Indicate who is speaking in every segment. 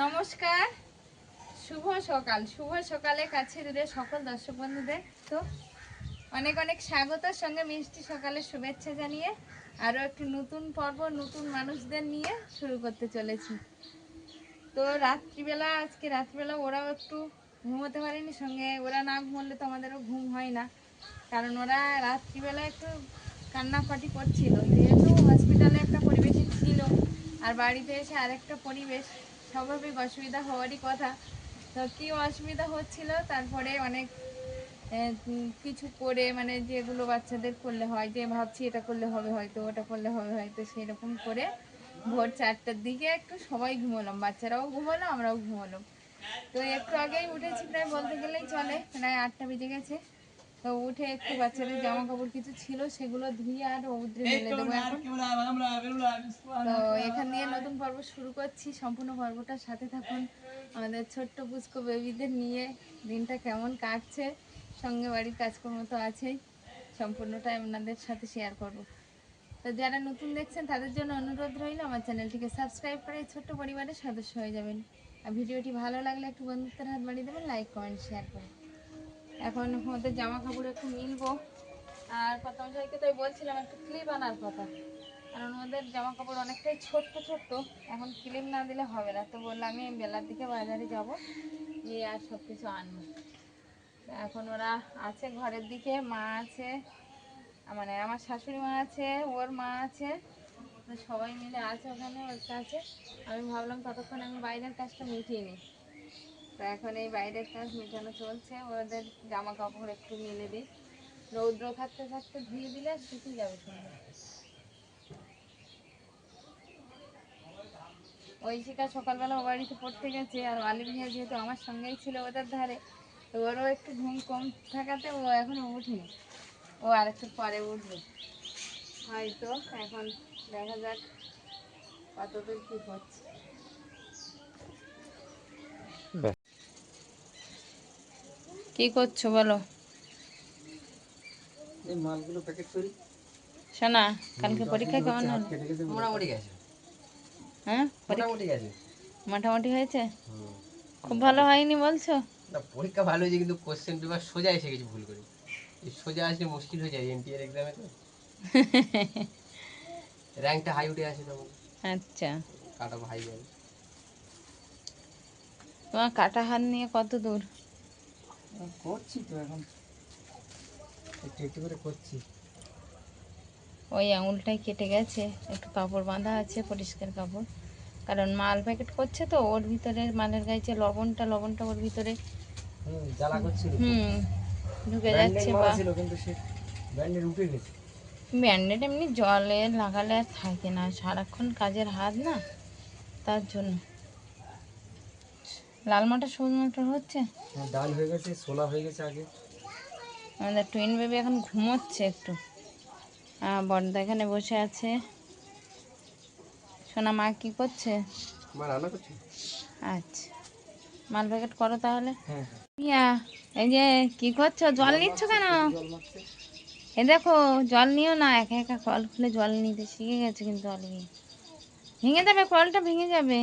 Speaker 1: নমস্কার, শুভ সকাল। শুভ সকালে কাছে দূরে সকল দর্শক বন্ধুদের তো অনেক অনেক স্বাগতের সঙ্গে মিষ্টি সকালের শুভেচ্ছা জানিয়ে আরও একটি নতুন পর্ব নতুন মানুষদের নিয়ে শুরু করতে চলেছি। তো আজকে রাত্রিবেলা ওরাও একটু ঘুমোতে পারেনি, সঙ্গে ওরা না ঘুমোলে তো আমাদেরও ঘুম হয় না, কারণ ওরা রাত্রিবেলা একটু কান্নাকাটি করছিল, যেহেতু হসপিটালে একটা পরিবেশই ছিল আর বাড়িতে এসে আরেকটা পরিবেশ, স্বাভাবিক অসুবিধা হওয়ারই কথা। তো কী অসুবিধা হচ্ছিল, তারপরে অনেক কিছু করে, মানে যেগুলো বাচ্চাদের করলে হয়, যে ভাবছি এটা করলে হবে হয়তো, ওটা করলে হবে হয়তো, সেরকম করে ভোর 4টার দিকে একটু সবাই ঘুমোলাম, বাচ্চারাও ঘুমোলো, আমরাও ঘুমোলাম। তো একটু আগেই উঠেছি, প্রায় বলতে গেলেই চলে, প্রায় 8টা বেজে গেছে। তো উঠে একটু বাচ্চাদের জামা কাপড় কিছু ছিল সেগুলো ধুয়ে আর রৌদ্রে মেলে দেবো এখন। তো এখান দিয়ে নতুন পর্ব শুরু করছি, সম্পূর্ণ পর্বটার সাথে থাকুন। আমাদের ছোট্ট পুচকো বেবিদের নিয়ে দিনটা কেমন কাটছে, সঙ্গে বাড়ির কাজকর্ম তো আছেই, সম্পূর্ণটাই আপনাদের সাথে শেয়ার করব। তো যারা নতুন দেখছেন তাদের জন্য অনুরোধ রইল, আমার চ্যানেলটিকে সাবস্ক্রাইব করে এই ছোট্ট পরিবারের সদস্য হয়ে যাবেন। আর ভিডিওটি ভালো লাগলে একটু বন্ধুত্বের হাত বাড়িয়ে দেবেন, লাইক কমেন্ট শেয়ার করে। এখন ওদের জামা কাপড় একটু মিলবো, আর প্রথমটাকে তাই বলছিলাম একটু ক্লিপ আনার কথা, কারণ ওদের জামা কাপড় অনেকটাই ছোট্ট ছোট্ট, এখন ক্লিপ না দিলে হবে না। তো বললাম আমি বেলার দিকে বাজারে যাব, গিয়ে আর সব কিছু আনবো। এখন ওরা আছে ঘরের দিকে, মা আছে, মানে আমার শাশুড়ি মা আছে, ওর মা আছে, সবাই মিলে আছে ওখানে ওর কাছে। আমি ভাবলাম ততক্ষণ আমি বাইরের কাজটা মিটিয়ে নিই। তো এখন এই বাইরের কাজ মেটানো চলছে, ওদের জামা কাপড় একটু মেলে দিই, রৌদ্র থাকতে থাকতে ধুয়ে দিলে শুকিয়ে যাবে সুন্দর। ঐশিকা সকালবেলা ও বাড়িতে পড়তে গেছে, আর আলী ভাইয়া যেহেতু আমার সঙ্গেই ছিল ওদের ধারে, তো ওরও একটু ঘুম কম থাকাতে ও এখনও উঠেনি, ও আর একটু পরে উঠবে হয়তো। এখন দেখা যাক কতদূর কী হচ্ছে। কি করছো বলো?
Speaker 2: এই মালগুলো প্যাকেট করি।
Speaker 1: শোনা, কালকে পরীক্ষা কেমন হলো?
Speaker 2: মোটামুটি গেছে।
Speaker 1: হ্যাঁ,
Speaker 2: মোটামুটি গেছে।
Speaker 1: মোটামুটি হয়েছে? খুব ভালো হয়নি বলছো?
Speaker 2: না, পরীক্ষা ভালো হয়েছে, কিন্তু কোশ্চেন পেপার সোজা এসে গেছে ভুল করে। এই সোজা আসলে মুশকিল হয়ে যায় এনটিআর এক্সামে, তো র্যাঙ্কটা হাই উঠে আসে, তখন
Speaker 1: আচ্ছা,
Speaker 2: কাট অফ হাই যাবে।
Speaker 1: তোমার কাটা হাত নিয়ে কত দূর?
Speaker 2: করছি তো এখন, একটু একটু করে করছি।
Speaker 1: ওই আঙুলটাই কেটে গেছে, একটু কাপড় বাঁধা আছে, পরিষ্কার কাপড়, কারণ মাল প্যাকেট করছে তো ওর ভিতরে মালের গায়ে যে লবণটা ওর ভিতরে
Speaker 2: জ্বালা করছিল,
Speaker 1: ঢুকে
Speaker 2: ব্যান্ডেজ
Speaker 1: যাচ্ছে।
Speaker 2: মারা
Speaker 1: বা
Speaker 2: ছিল, কিন্তু সে ব্যান্ডেজ উঠে গেছে।
Speaker 1: ব্যান্ডেড এমনি জলে লাগালে আর থাকে না, সারাক্ষণ কাজের হাত না, তার জন্য। লাল মটর সবুজ মটর হচ্ছে,
Speaker 2: ডাল হয়ে গেছে, ছোলা হয়ে গেছে আগে।
Speaker 1: আমাদের টুইন বেবি এখন ঘুমোচ্ছে একটু, বড়দা এখানে বসে আছে। সোনা মা কি করছে?
Speaker 2: মা রান্না করছে।
Speaker 1: আচ্ছা, মাল প্যাকেট করো তাহলে।
Speaker 2: হ্যাঁ,
Speaker 1: ইয়া, এই যে কি করছো, জল নিচ্ছ কেন?
Speaker 2: জল মারছে।
Speaker 1: এ দেখো, জল নিও না, একা একা কল খুলে জল নিতে শিখে গেছে, কিন্তু অলিভি ভেঙে যাবে, কলটা ভেঙে যাবে।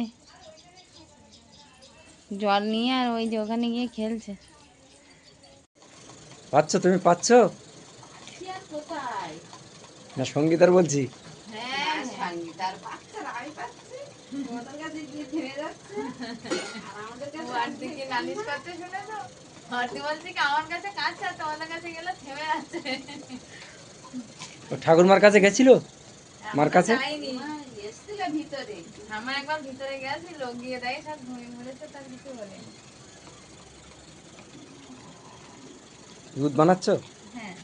Speaker 1: জল নিয়ে আর ওই যে ওখানে গিয়ে খেলছে।
Speaker 2: পাচ্ছ, তুমি পাচ্ছ
Speaker 1: কোথায়?
Speaker 2: না? সঙ্গীতার বলছি।
Speaker 1: হ্যাঁ, সঙ্গীতার বাচ্চারা আমি পাচ্ছি, তোমাদের কাছে গিয়ে থেমে যাচ্ছে, আর আমাদের কাছে আর্ধেকে নালিশ করতে শুনেছো? হরদি বলছে কি আমার কাছে কাছে, আর তোমাদের কাছে গেলে থেমে যাচ্ছে।
Speaker 2: ও ঠাকুরমার কাছে গেছিল, মার কাছে।
Speaker 1: যাইনি, এসেছিল ভিতরে, আমার একবার ভিতরে গেছিল, গিয়ে দেখে সব ঘুমিয়ে পড়েছে, তার কিছু বলেনি।
Speaker 2: দুধ বানাচ্ছ?
Speaker 1: হ্যাঁ,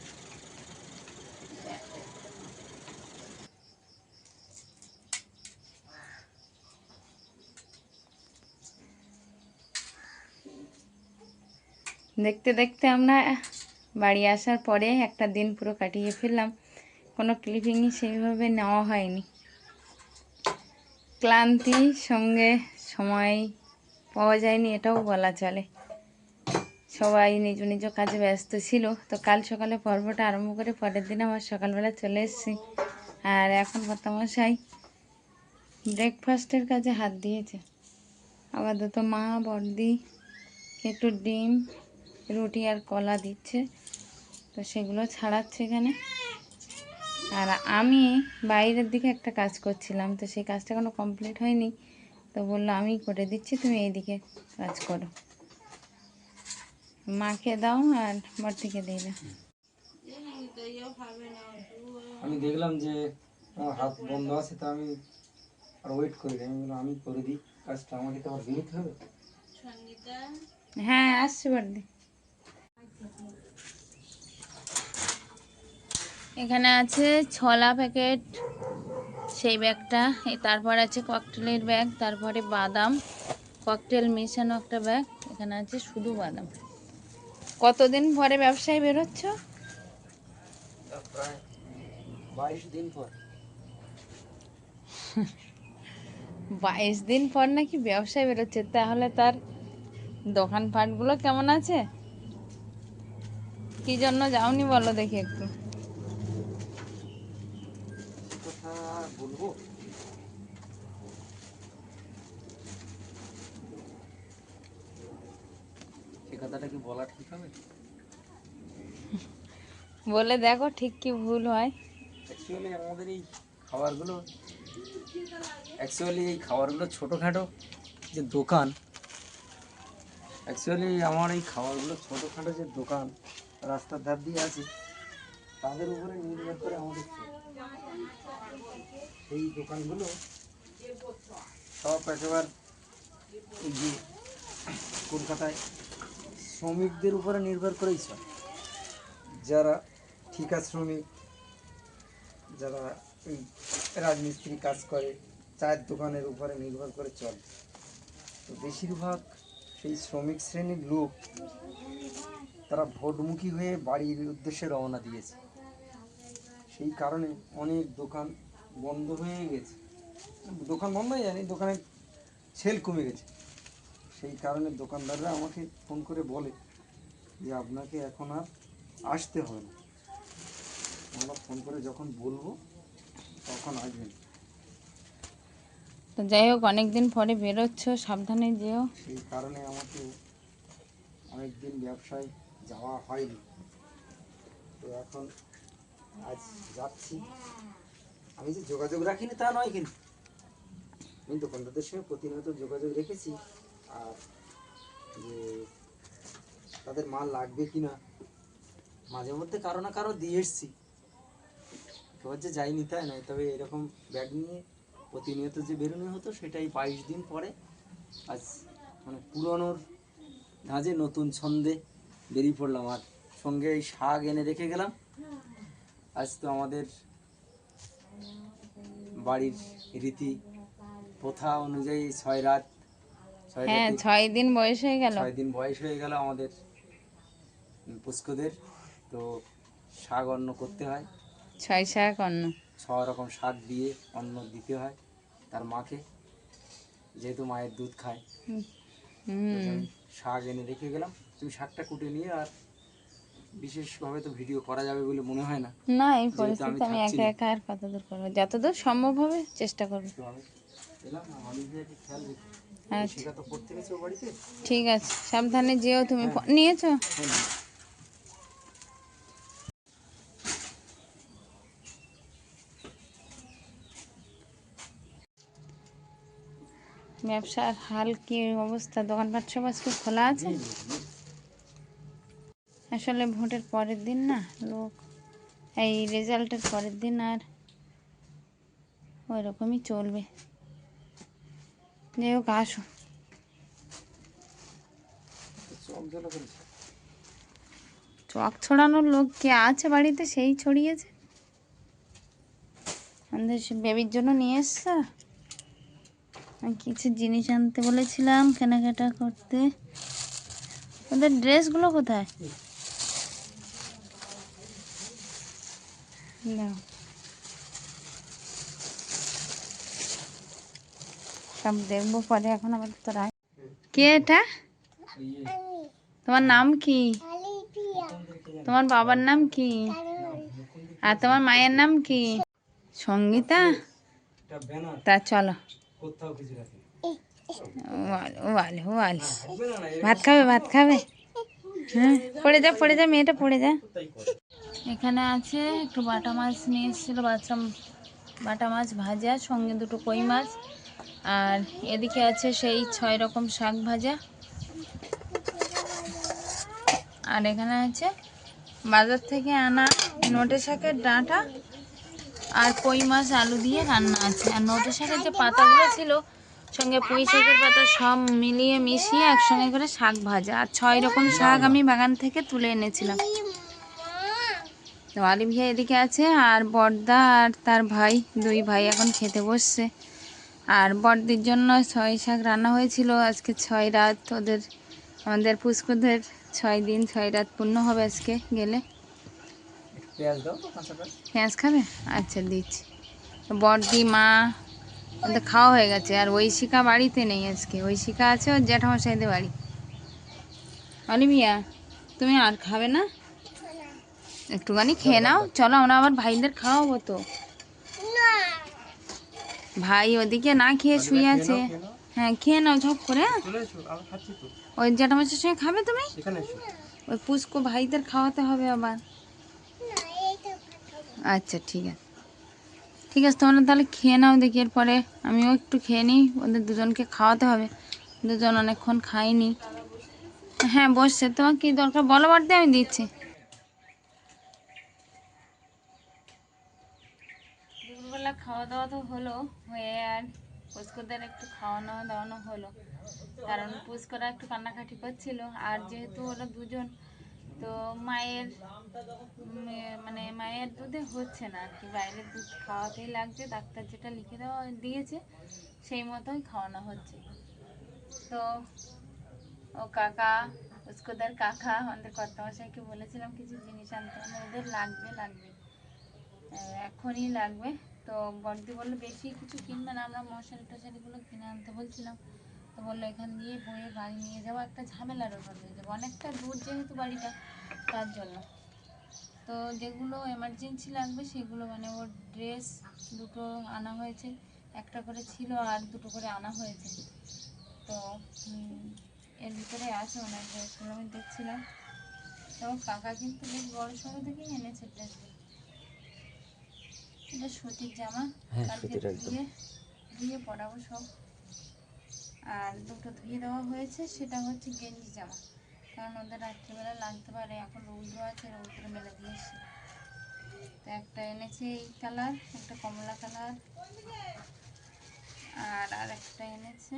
Speaker 1: দেখতে দেখতে আমরা বাড়ি আসার পরে একটা দিন পুরো কাটিয়ে ফেললাম, কোনো ক্লিপিংই সেইভাবে নেওয়া হয়নি। ক্লান্তি সঙ্গে সময় পাওয়া যায়নি এটাও বলা চলে, সবাই নিজ নিজ কাজে ব্যস্ত ছিল। তো কাল সকালে পর্বটা আরম্ভ করে পরের দিন আমার সকালবেলা চলে এসেছি, আর এখন কর্তামশাই ব্রেকফাস্টের কাজে হাত দিয়েছে। আপাতত মা বড়দি একটু ডিম রুটি আর কলা দিচ্ছে, তো সেগুলো ছাড়াচ্ছে এখানে। আর আমি বাইরের দিকে একটা কাজ করছিলাম, তো সেই কাজটা এখনো কমপ্লিট হয়নি, তো বললো আমি করে দিচ্ছি, তুমি এইদিকে কাজ করো, মাকে দাও আর বড়দিকে দিয়ে দাও।
Speaker 3: আমি দেখলাম যে আমার হাত বন্ধ আছে, তা আমি আর ওয়েট করি না। আমি বললাম আমি করে দিই কাজটা, আমাকে তো আবার বেরোতে হবে।
Speaker 1: হ্যাঁ আসছি বড়দি। এখানে আছে ছোলা প্যাকেট, সেই ব্যাগটা, তারপর আছে ককটেলের ব্যাগ, তারপরে বাদাম ককটেল মেশানো একটা ব্যাগ, এখানে আছে শুধু বাদাম। কতদিন পরে ব্যবসায় বেরোচ্ছ?
Speaker 3: প্রায় 22 দিন পর।
Speaker 1: 22 দিন পর নাকি ব্যবসায় বেরোচ্ছে? তাহলে তার দোকানপাটগুলো কেমন আছে? কি জন্য যাওনি বলো দেখি একটু।
Speaker 3: কথা বলবো? সে কথাটা কি বলা ঠিক হবে?
Speaker 1: বলে দেখো ঠিক কি ভুল হয়।
Speaker 3: অ্যাকচুয়ালি আমাদের এই খাবারগুলো ছোটোখাটো যে দোকান, যে দোকান রাস্তার ধার দিয়ে আছে, তাদের উপরে নির্ভর করে আমাদের চলে। সেই দোকানগুলো সব একেবারে এই যে কলকাতায় শ্রমিকদের উপরে নির্ভর করেই চলে। যারা ঠিকা শ্রমিক, যারা এই রাজমিস্ত্রি কাজ করে, চায়ের দোকানের উপরে নির্ভর করে চলে। তো বেশিরভাগ সেই শ্রমিক শ্রেণীর লোক তারা ভোটমুখী হয়ে বাড়ির উদ্দেশ্যে রওনা দিয়েছে। সেই কারণে অনেক দোকান বন্ধ হয়ে গেছে। দোকান বন্ধ হয়ে যায়নি, দোকানের সেল কমে গেছে। সেই কারণে দোকানদাররা আমাকে ফোন করে বলে যে আপনাকে এখন আর আসতে হবে না, আমরা ফোন করে যখন বলবো তখন আসবেন।
Speaker 1: তো যাই হোক, অনেকদিন পরে বেরোচ্ছ, সাবধানে যেও।
Speaker 3: সেই কারণে আমাকে অনেকদিন ব্যবসায় যাওয়া হয়নি, তো এখন আজ যাচ্ছি। আমি যে যোগাযোগ রাখিনি তা নয়, কিন্তু আমি দোকানদারদের সঙ্গে প্রতিনিয়ত যোগাযোগ রেখেছি। আর যে তাদের মাল লাগবে কিনা মাঝে মধ্যে কারো না কারো দিয়ে এসছি, এবার যে যাইনি তাই নয়। তবে এরকম ব্যাগ নিয়ে প্রতিনিয়ত যে বেরোনো হতো, সেটাই 22 দিন পরে আজ মানে পুরনোর ধাঁজে নতুন ছন্দে বেরিয়ে পড়লাম। আর সঙ্গে এই শাক এনে রেখে গেলাম। আজ তো আমাদের বাড়ির রীতি প্রথা অনুযায়ী 6 রাত,
Speaker 1: হ্যাঁ 6 দিন বয়স হয়ে গেল।
Speaker 3: 6 দিন বয়স হয়ে গেল আমাদের পুষ্কদের। তো শাক অন্ন করতে হয়,
Speaker 1: 6 শাক অন্ন,
Speaker 3: 6 রকম শাক দিয়ে অন্ন দিতে হয় তার মাকে, যেহেতু মায়ের দুধ খায়। শাক এনে রেখে গেলাম, তুমি শাকটা কুটে নিয়ে। আর বিশেষভাবে তো ভিডিও করা যাবে বলে মনে হয় না,
Speaker 1: না এই
Speaker 3: যেহেতু
Speaker 1: পরিস্থিতি আমি
Speaker 3: থাকছি
Speaker 1: একা
Speaker 3: না।
Speaker 1: একা আর কতদূর করবো, যতদূর সম্ভব হবে চেষ্টা করবো।
Speaker 3: তো আমি এলাম, আমি একটু খেয়াল রেখে
Speaker 1: আচ্ছা
Speaker 3: সেটা তো পড়তে গেছে ও বাড়িতে।
Speaker 1: ঠিক আছে, সাবধানে যেও। তুমি
Speaker 3: হ্যাঁ।
Speaker 1: ফোন নিয়েছো?
Speaker 3: হ্যাঁ।
Speaker 1: ব্যবসার হাল কি অবস্থা? দোকানপাট সব আজকে খোলা আছে? আসলে ভোটের পরের দিন না, লোক এই রেজাল্টের পরের দিন আর ওই রকমই চলবে। যাই হোক, আসো। চক ছড়ানোর লোক কে আছে বাড়িতে? সেই ছড়িয়েছে। আমাদের বেবির জন্য নিয়ে এসছো? আমি কিছু জিনিস আনতে বলেছিলাম কেনাকাটা করতে। ওদের ড্রেসগুলো কোথায়? দাও, সব দেখবো পরে, এখন আবার তো রাখ। কে এটা? তোমার নাম কি? তোমার বাবার নাম কি? আর তোমার মায়ের নাম কি? সঙ্গীতা। তা চলো।
Speaker 3: কোথাও কিছু রাখি
Speaker 1: ওয়াল ভাত খাবে ভাত খাবে? হ্যাঁ, পড়ে যা মেয়েটা পড়ে যা। এখানে আছে একটু বাটা মাছ নিয়ে এসেছিলো বাচ্চা, বাটা মাছ ভাজা, সঙ্গে দুটো কই মাছ, আর এদিকে আছে সেই 6 রকম শাক ভাজা, আর এখানে আছে বাজার থেকে আনা নোটে শাকের ডাঁটা আর কই মাছ আলু দিয়ে রান্না আছে। আর নোটে শাকের যে পাতাগুলো ছিল সঙ্গে পুঁই শাকের পাতা সব মিলিয়ে মিশিয়ে একসঙ্গে করে শাক ভাজা, আর 6 রকম শাক আমি বাগান থেকে তুলে এনেছিলাম। তো আলিম ভাই এদিকে আছে, আর বড়দা আর তার ভাই, 2 ভাই এখন খেতে বসছে। আর বড়দির জন্য 6 শাক রান্না হয়েছিল। আজকে 6 রাত ওদের, আমাদের পুষ্কুদের 6 দিন 6 রাত পূর্ণ হবে আজকে গেলে।
Speaker 3: পেঁয়াজ দাও তো কাঁচাটা।
Speaker 1: পেঁয়াজ খাবে? আচ্ছা দিচ্ছি। তো বড়দি মা ওদের খাওয়া হয়ে গেছে, আর ঐশিকা বাড়িতে নেই আজকে, ঐশিকা আছে ওর জ্যাঠামশাইদের বাড়ি। অলিভিয়া তুমি আর খাবে না? একটুখানি খেয়ে নাও, চলো আমরা আবার ভাইদের খাওয়াবো তো। ভাই ওদিকে না খেয়ে শুয়ে আছে। হ্যাঁ খেয়ে নাও ঝপ করে। ওই জ্যাঠামশাইয়ের সঙ্গে খাবে তুমি? ওই পুষ্কু ভাইদের খাওয়াতে হবে আবার। আচ্ছা ঠিক আছে, ঠিক আছে তোমরা তাহলে খেয়ে নাও দেখি, এরপরে আমিও একটু খেয়ে নিই, ওদের দুজনকে খাওয়াতে হবে, দুজন অনেকক্ষণ খাইনি। হ্যাঁ বসছে, তোমার কি দরকার বলো বাড়িতে, আমি দিচ্ছি। দুপুরবেলা খাওয়া দাওয়া তো হলো, হয়ে আর পুষ্করদের একটু খাওয়ানো দাওয়ানো হলো, কারণ পুষ্করা একটু কান্নাকাটি করছিল। আর যেহেতু ওরা দুজন, তো মায়ের মানে মায়ের দুধে হচ্ছে না আর কি, বাইরের দুধ খাওয়াতেই লাগছে, ডাক্তার যেটা লিখে দেওয়া দিয়েছে সেই মতোই খাওয়ানো হচ্ছে। তো ও কাকা, পুষ্করদের কাকা আমাদের কর্তামশাইকে বলেছিলাম কিছু জিনিস আনতে, মানে ওদের লাগবে এখনই লাগবে। তো বড়দি বললো বেশি কিছু কিনবে না, আমরা মশারি টশারিগুলো কিনে আনতে বলছিলাম। তো বললো এখান দিয়ে বয়ে বাড়ি নিয়ে যাবো, একটা ঝামেলার ব্যাপার হয়ে যাবো, অনেকটা দূর যেহেতু বাড়িটা, তার জন্য। তো যেগুলো এমার্জেন্সি লাগবে সেগুলো, মানে ওর ড্রেস দুটো আনা হয়েছে, একটা করে ছিল আর দুটো করে আনা হয়েছে। তো এর ভিতরে আছে ওনার ড্রেসগুলো, আমি দেখছিলাম। তো কাকা কিন্তু বেশ বড় সড়ো থেকেই এনেছে ড্রেসগুলো। এটা সুতির জামা, কালকে ধুয়ে পরাবো সব। আর দুটো ধুয়ে দেওয়া হয়েছে, সেটা হচ্ছে গেঞ্জি জামা, কারণ ওদের রাত্রিবেলা লাগতে পারে, এখন রৌদ্র আছে, রৌদ্রে মেলে দিয়েছি। তো একটা এনেছে এই কালার, একটা কমলা কালার, আর একটা এনেছে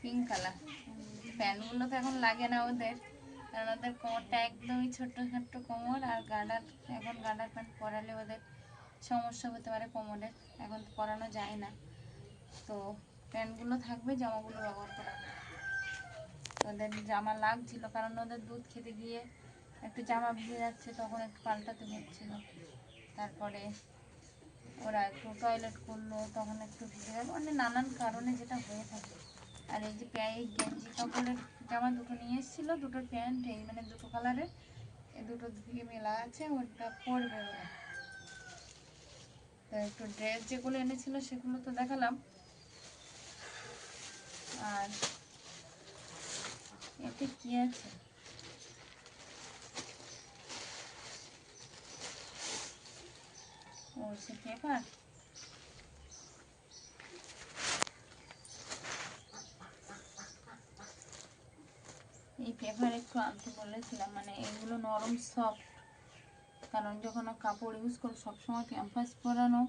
Speaker 1: পিঙ্ক কালার। প্যান্টগুলো তো এখন লাগে না ওদের, কারণ ওদের কোমরটা একদমই ছোট্ট ছোট্ট কোমর, আর গার্ডার, এখন গার্ডার প্যান্ট পরালে ওদের সমস্যা হতে পারে কোমরের, এখন তো পরানো যায় না। তো প্যান্টগুলো থাকবে, জামাগুলো ব্যবহার করা হবে। ওদের জামা লাগছিল, কারণ ওদের দুধ খেতে গিয়ে একটু জামা ভিজে যাচ্ছে, তখন একটু পাল্টাতে হচ্ছিল। তারপরে ওরা একটু টয়লেট করলো, তখন একটু ভিজে গেল, মানে নানান কারণে যেটা হয়ে থাকে। আর এই যে এই গেঞ্জি কাপড়ের জামা দুটো নিয়ে এসেছিলো, দুটো প্যান্ট, এই মানে দুটো কালারের, এই দুটো ধুয়ে মেলা আছে, ওটা পরবে ওরা। তো একটু ড্রেস যেগুলো এনেছিল সেগুলো তো দেখালাম। আর এতে কি আছে, ও সে পেপার, এই পেপার একটু আনতে বলেছিলাম, মানে এগুলো নরম সফট, কারণ যখন কাপড় ইউজ করো সবসময় ক্যাম্পাস পরানো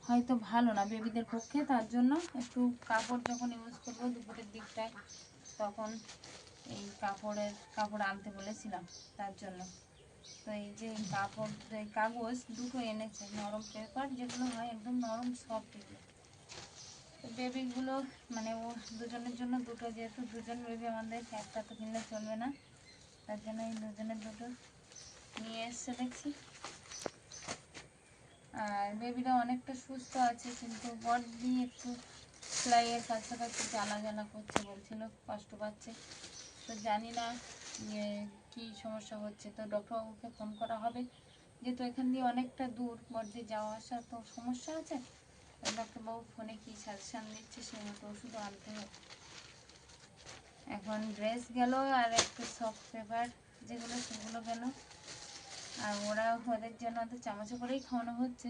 Speaker 1: হয়তো ভালো না বেবিদের পক্ষে, তার জন্য একটু কাপড় যখন ইউজ করবো দুপুরের দিকটায়, তখন এই কাপড় আনতে বলেছিলাম, তার জন্য। তো এই যে কাপড়, এই কাগজ দুটো এনেছে, নরম পেপার যেগুলো হয় একদম নরম সফট, এগুলো তো বেবিগুলো, মানে ও দুজনের জন্য দুটো, যেহেতু দুজন বেবি আমাদের, একটা তো কিনলে চলবে না, তার জন্য এই দুজনের দুটো নিয়ে এসছে দেখছি। আর বেবিটা অনেকটা সুস্থ আছে, কিন্তু বডি একটু সেলাইয়ের কাছাকাছি জ্বালা জ্বালা করছে, বলছিল কষ্ট পাচ্ছে। তো জানি না কী সমস্যা হচ্ছে, তো ডক্টরবাবুকে ফোন করা হবে, যেহেতু এখান দিয়ে অনেকটা দূর, বডি যাওয়া আসা তো সমস্যা আছে, ডাক্তারবাবু ফোনে কি সাজেশন দিচ্ছে সেই মতো ওষুধও আনতে হবে। এখন ড্রেস গেল আর একটু সফট পেপার যেগুলো সেগুলো গেল। আর ওরা ওদের জন্য তো চামচে করেই খাওয়ানো হচ্ছে।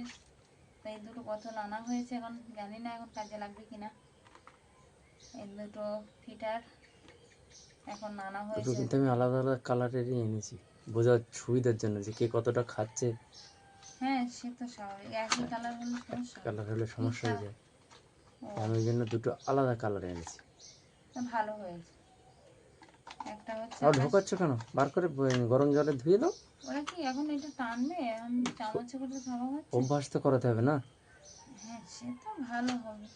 Speaker 1: তাই দুটো বোতল আনা হয়েছে, এখন জানি না এখন কাজে লাগবে কিনা। এই দুটো ফিটার এখন আনা
Speaker 4: দুটো
Speaker 1: হয়েছে।
Speaker 4: কিন্তু আমি আলাদা আলাদা কালারেরই এনেছি বোঝার সুবিধার জন্য যে কে কতটা খাচ্ছে।
Speaker 1: হ্যাঁ সে তো স্বাভাবিক, একই কালার হলে সমস্যা হবে।
Speaker 4: কালার হলে সমস্যা হয়ে যায়,
Speaker 1: ও,
Speaker 4: আমি ওই জন্য দুটো আলাদা কালার এনেছি।
Speaker 1: তা ভালো হয়েছে। একটা হচ্ছে
Speaker 4: আর
Speaker 1: আকাশ।
Speaker 4: ঢোকাচ্ছ কেন, বার করে গরম জলে ধুয়ে দাও।
Speaker 1: ওরা কি এখন এটা টানবে? আমি চামচে করে খাওয়া হচ্ছে।
Speaker 4: অভ্যাস তো করাতে হবে না।
Speaker 1: হ্যাঁ সে তো ভালো হবে।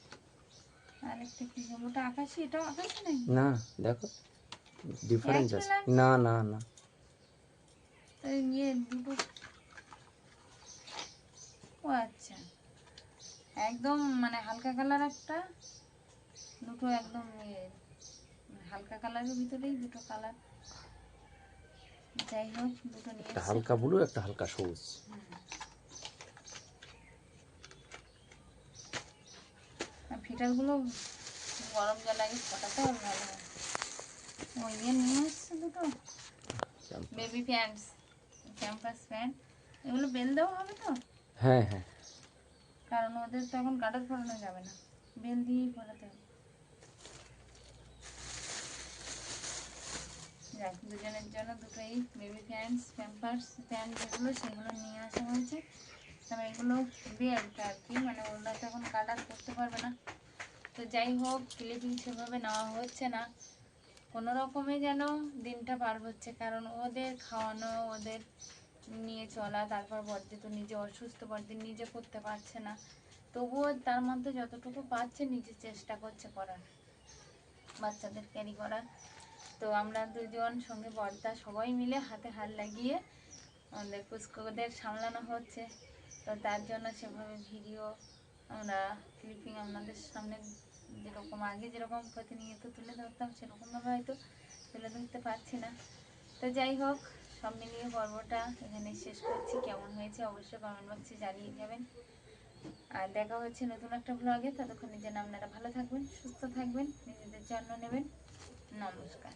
Speaker 1: আর একটা কি হবে, ওটা আকাশি, এটাও আকাশি নাকি?
Speaker 4: না দেখো ডিফারেন্স
Speaker 1: একই
Speaker 4: আছে।
Speaker 1: লাগছে।
Speaker 4: না না না,
Speaker 1: তো ইয়ে দুটো, ও আচ্ছা, একদম মানে হালকা কালার একটা, দুটো একদম ইয়ে হালকা কালারের ভিতরেই দুটো কালার। যাই হোক দুটো নিয়ে
Speaker 4: একটা
Speaker 1: এসেছে।
Speaker 4: হালকা ব্লু একটা হালকা সবুজ।
Speaker 1: আর ফিটারগুলো গরম জল আগে ফোটাতে হবে, ভালো হয়। ও ইয়ে নিয়ে এসছে দুটো বেবি প্যান্টস, ক্যাম্পাস প্যান্ট। এগুলো বেল দেওয়া হবে তো?
Speaker 4: হ্যাঁ হ্যাঁ,
Speaker 1: কারণ ওদের তো এখন গার্ডার পরানো যাবে না, বেল দিয়েই পরাতে হবে। যাক, দুজনের জন্য দুটোই বেবি প্যান্টস, প্যাম্পার্স প্যান্ট যেগুলো সেগুলো নিয়ে আসা হয়েছে। তবে এগুলো বেল্ট আর কি, মানে ওরা তো এখন কালার করতে পারবে না। তো যাই হোক, ক্লিপিং সেভাবে নেওয়া হচ্ছে না, কোনো রকমে যেন দিনটা পার হচ্ছে। কারণ ওদের খাওয়ানো, ওদের নিয়ে চলা, তারপর বর্দি তো নিজে অসুস্থ, বর্দি নিজে করতে পারছে না, তবুও তার মধ্যে যতটুকু পাচ্ছে নিজে চেষ্টা করছে করার, বাচ্চাদের ক্যারি করার। তো আমরা দুজন সঙ্গে বর্দা সবাই মিলে হাতে হাত লাগিয়ে আমাদের পুষ্কদের সামলানো হচ্ছে। তো তার জন্য সেভাবে ভিডিও আমরা ক্লিপিং আপনাদের সামনে যেরকম আগে যেরকম প্রতিনিয়ত তুলে ধরতাম সেরকমভাবে হয়তো তুলে ধরতে পারছি না। তো যাই হোক, সব মিলিয়ে পর্বটা এখানে শেষ করছি। কেমন হয়েছে অবশ্যই কমেন্ট বক্সে জানিয়ে যাবেন। আর দেখা হচ্ছে নতুন একটা ব্লগে। ততক্ষণের জন্য আপনারা ভালো থাকবেন, সুস্থ থাকবেন, নিজেদের যত্ন নেবেন। নমস্কার।